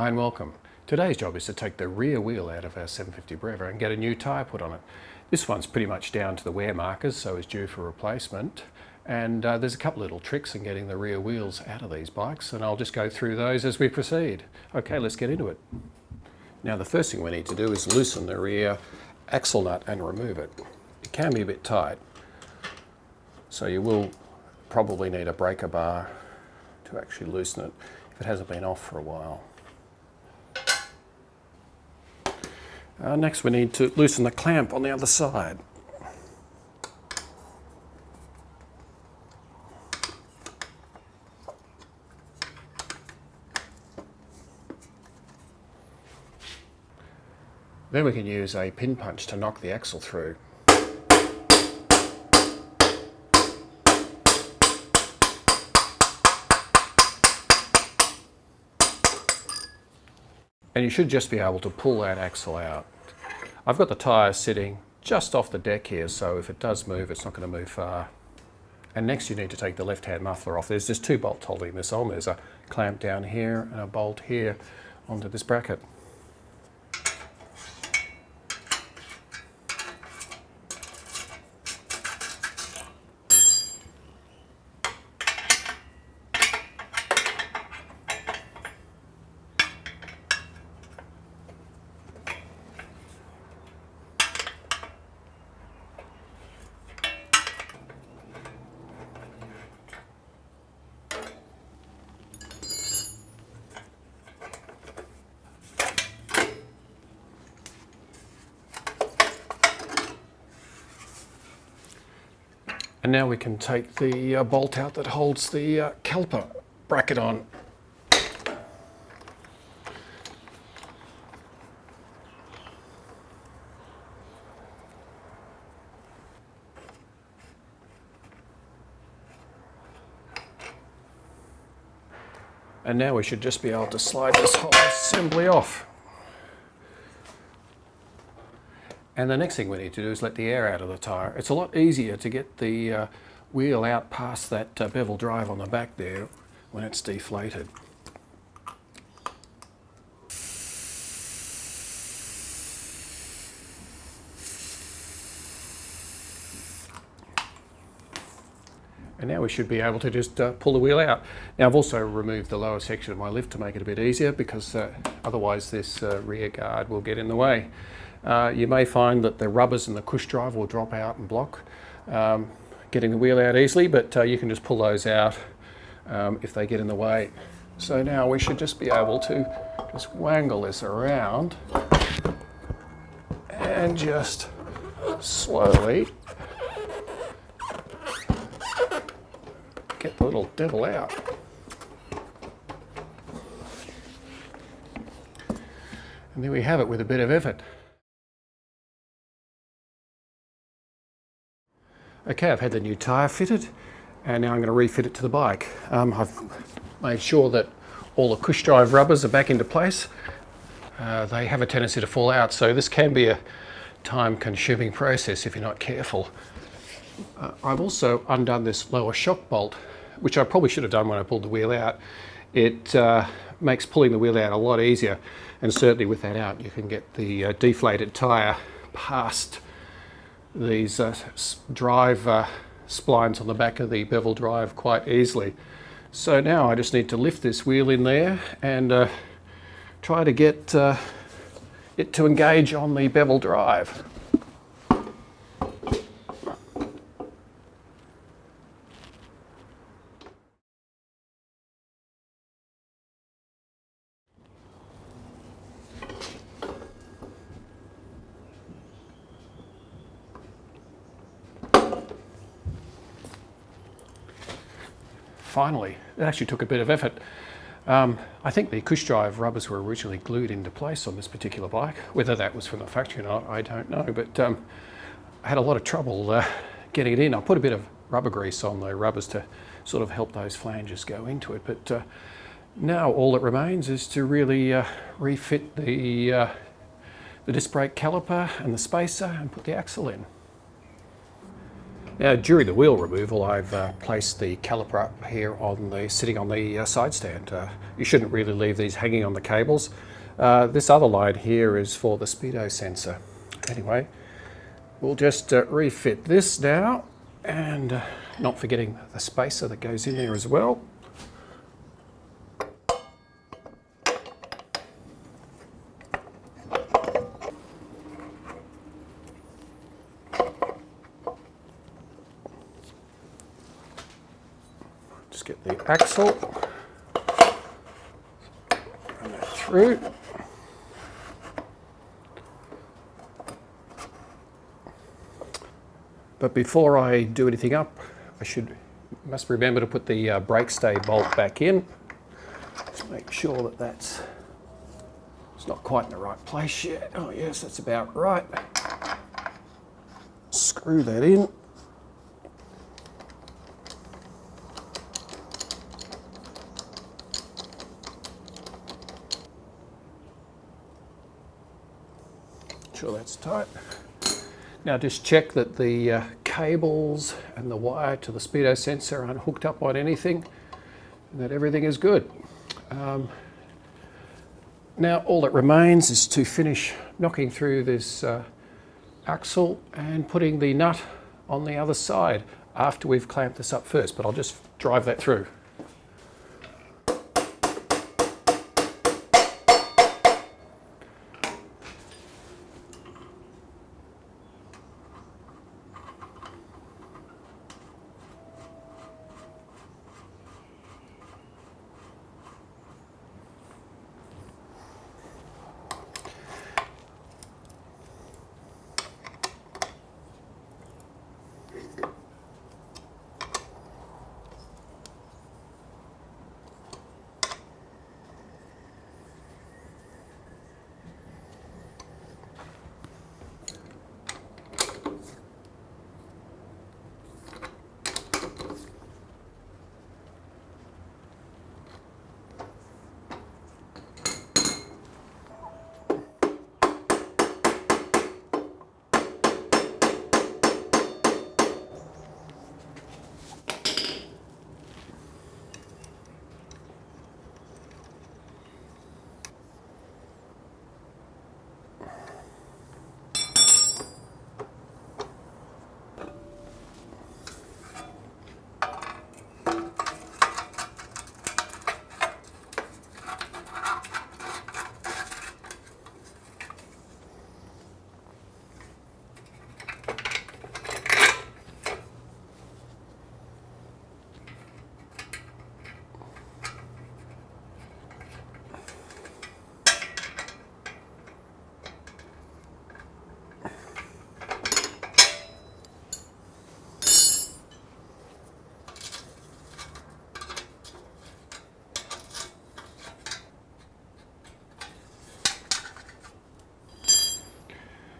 Hi and welcome. Today's job is to take the rear wheel out of our 750 Breva and get a new tyre put on it. This one's pretty much down to the wear markers, so it's due for replacement. And there's a couple little tricks in getting the rear wheels out of these bikes, and I'll just go through those as we proceed. Okay, let's get into it. Now the first thing we need to do is loosen the rear axle nut and remove it. It can be a bit tight, so you will probably need a breaker bar to actually loosen it if it hasn't been off for a while. Next we need to loosen the clamp on the other side. Then we can use a pin punch to knock the axle through. And you should just be able to pull that axle out. I've got the tyre sitting just off the deck here, so if it does move, it's not going to move far. And next you need to take the left-hand muffler off. There's just two bolts holding this on. There's a clamp down here and a bolt here onto this bracket. And now we can take the bolt out that holds the caliper bracket on. And now we should just be able to slide this whole assembly off. And the next thing we need to do is let the air out of the tyre. It's a lot easier to get the wheel out past that bevel drive on the back there when it's deflated. And now we should be able to just pull the wheel out. Now I've also removed the lower section of my lift to make it a bit easier, because otherwise this rear guard will get in the way. You may find that the rubbers and the cush drive will drop out and block getting the wheel out easily, but you can just pull those out if they get in the way. So now we should just be able to just wangle this around and just slowly get the little devil out. And there we have it with a bit of effort. Okay, I've had the new tyre fitted, and now I'm going to refit it to the bike. I've made sure that all the cush drive rubbers are back into place. They have a tendency to fall out, so this can be a time-consuming process if you're not careful. I've also undone this lower shock bolt, which I probably should have done when I pulled the wheel out. It makes pulling the wheel out a lot easier, and certainly with that out you can get the deflated tyre past these drive splines on the back of the bevel drive quite easily. So now I just need to lift this wheel in there and try to get it to engage on the bevel drive. Finally, it actually took a bit of effort. I think the cush drive rubbers were originally glued into place on this particular bike. Whether that was from the factory or not, I don't know, but I had a lot of trouble getting it in. I put a bit of rubber grease on the rubbers to sort of help those flanges go into it, but now all that remains is to really refit the disc brake caliper and the spacer and put the axle in. Now, during the wheel removal, I've placed the caliper up here sitting on the side stand. You shouldn't really leave these hanging on the cables. This other line here is for the speedo sensor. Anyway, we'll just refit this now, and not forgetting the spacer that goes in there as well. Just get the axle, run that through. But before I do anything up, must remember to put the brake stay bolt back in. Just make sure that it's not quite in the right place yet. Oh yes, that's about right. Screw that in. Sure that's tight. Now just check that the cables and the wire to the speedo sensor aren't hooked up on anything, and that everything is good. Now all that remains is to finish knocking through this axle and putting the nut on the other side after we've clamped this up first, but I'll just drive that through.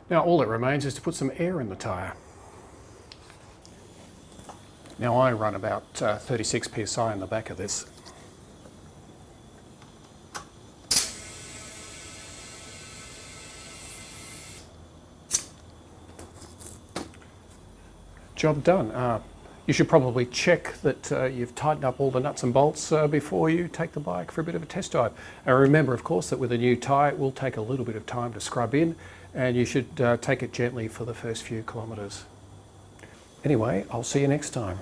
Now all that remains is to put some air in the tyre. Now I run about 36 psi in the back of this. Job done. You should probably check that you've tightened up all the nuts and bolts before you take the bike for a bit of a test drive. And remember, of course, that with a new tyre, it will take a little bit of time to scrub in, and you should take it gently for the first few kilometres. Anyway, I'll see you next time.